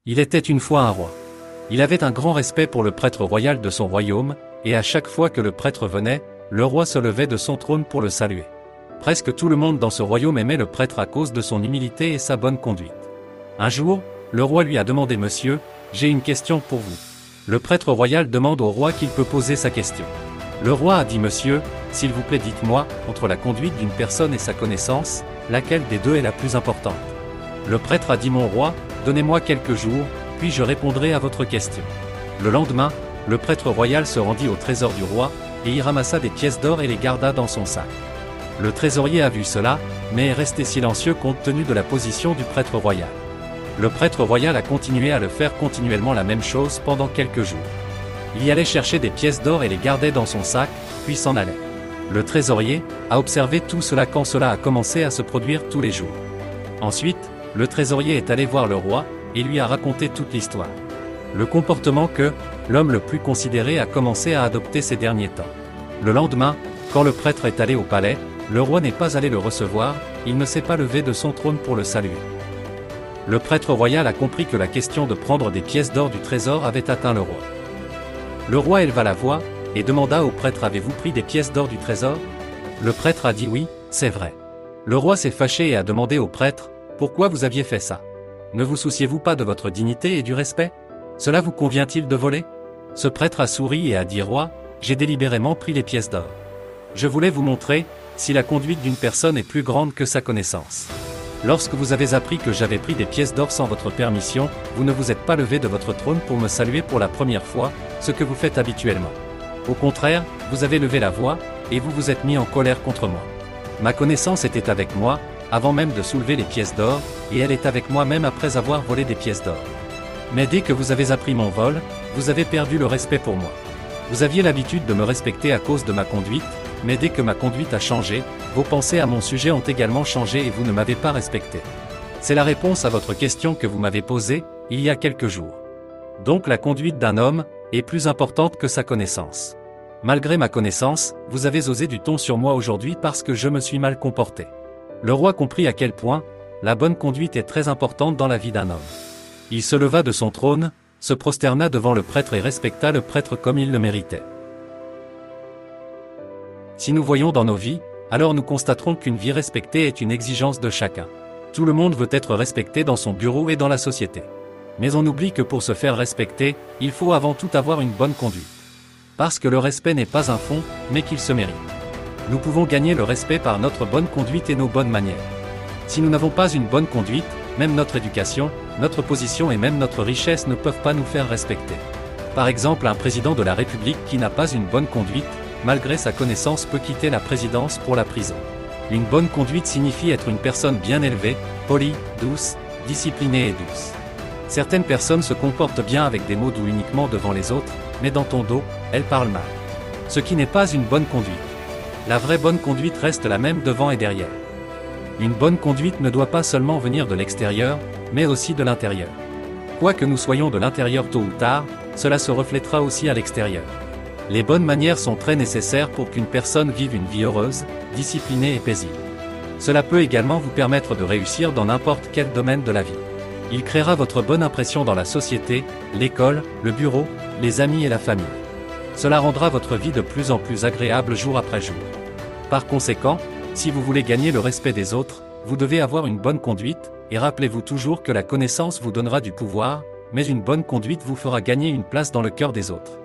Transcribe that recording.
Il était une fois un roi. Il avait un grand respect pour le prêtre royal de son royaume, et à chaque fois que le prêtre venait, le roi se levait de son trône pour le saluer. Presque tout le monde dans ce royaume aimait le prêtre à cause de son humilité et sa bonne conduite. Un jour, le roi lui a demandé: Monsieur, j'ai une question pour vous. Le prêtre royal demande au roi qu'il peut poser sa question. Le roi a dit: Monsieur, s'il vous plaît, dites-moi, entre la conduite d'une personne et sa connaissance, laquelle des deux est la plus importante? Le prêtre a dit: Mon roi, donnez-moi quelques jours, puis je répondrai à votre question. Le lendemain, le prêtre royal se rendit au trésor du roi, et y ramassa des pièces d'or et les garda dans son sac. Le trésorier a vu cela, mais est resté silencieux compte tenu de la position du prêtre royal. Le prêtre royal a continué à le faire continuellement la même chose pendant quelques jours. Il y allait chercher des pièces d'or et les gardait dans son sac, puis s'en allait. Le trésorier a observé tout cela quand cela a commencé à se produire tous les jours. Ensuite, le trésorier est allé voir le roi, et lui a raconté toute l'histoire. Le comportement que l'homme le plus considéré a commencé à adopter ces derniers temps. Le lendemain, quand le prêtre est allé au palais, le roi n'est pas allé le recevoir, il ne s'est pas levé de son trône pour le saluer. Le prêtre royal a compris que la question de prendre des pièces d'or du trésor avait atteint le roi. Le roi éleva la voix, et demanda au prêtre: Avez-vous pris des pièces d'or du trésor? Le prêtre a dit: Oui, c'est vrai. Le roi s'est fâché et a demandé au prêtre: Pourquoi vous aviez fait ça? Ne vous souciez-vous pas de votre dignité et du respect? Cela vous convient-il de voler? Ce prêtre a souri et a dit: Roi, j'ai délibérément pris les pièces d'or. Je voulais vous montrer, si la conduite d'une personne est plus grande que sa connaissance. Lorsque vous avez appris que j'avais pris des pièces d'or sans votre permission, vous ne vous êtes pas levé de votre trône pour me saluer pour la première fois, ce que vous faites habituellement. Au contraire, vous avez levé la voix, et vous vous êtes mis en colère contre moi. Ma connaissance était avec moi, avant même de soulever les pièces d'or, et elle est avec moi même après avoir volé des pièces d'or. Mais dès que vous avez appris mon vol, vous avez perdu le respect pour moi. Vous aviez l'habitude de me respecter à cause de ma conduite, mais dès que ma conduite a changé, vos pensées à mon sujet ont également changé et vous ne m'avez pas respecté. C'est la réponse à votre question que vous m'avez posée, il y a quelques jours. Donc la conduite d'un homme est plus importante que sa connaissance. Malgré ma connaissance, vous avez osé du ton sur moi aujourd'hui parce que je me suis mal comporté. Le roi comprit à quel point la bonne conduite est très importante dans la vie d'un homme. Il se leva de son trône, se prosterna devant le prêtre et respecta le prêtre comme il le méritait. Si nous voyons dans nos vies, alors nous constaterons qu'une vie respectée est une exigence de chacun. Tout le monde veut être respecté dans son bureau et dans la société. Mais on oublie que pour se faire respecter, il faut avant tout avoir une bonne conduite. Parce que le respect n'est pas un fond, mais qu'il se mérite. Nous pouvons gagner le respect par notre bonne conduite et nos bonnes manières. Si nous n'avons pas une bonne conduite, même notre éducation, notre position et même notre richesse ne peuvent pas nous faire respecter. Par exemple, un président de la République qui n'a pas une bonne conduite, malgré sa connaissance, peut quitter la présidence pour la prison. Une bonne conduite signifie être une personne bien élevée, polie, douce, disciplinée et douce. Certaines personnes se comportent bien avec des mots doux uniquement devant les autres, mais dans ton dos, elles parlent mal. Ce qui n'est pas une bonne conduite. La vraie bonne conduite reste la même devant et derrière. Une bonne conduite ne doit pas seulement venir de l'extérieur, mais aussi de l'intérieur. Quoi que nous soyons de l'intérieur tôt ou tard, cela se reflètera aussi à l'extérieur. Les bonnes manières sont très nécessaires pour qu'une personne vive une vie heureuse, disciplinée et paisible. Cela peut également vous permettre de réussir dans n'importe quel domaine de la vie. Il créera votre bonne impression dans la société, l'école, le bureau, les amis et la famille. Cela rendra votre vie de plus en plus agréable jour après jour. Par conséquent, si vous voulez gagner le respect des autres, vous devez avoir une bonne conduite, et rappelez-vous toujours que la connaissance vous donnera du pouvoir, mais une bonne conduite vous fera gagner une place dans le cœur des autres.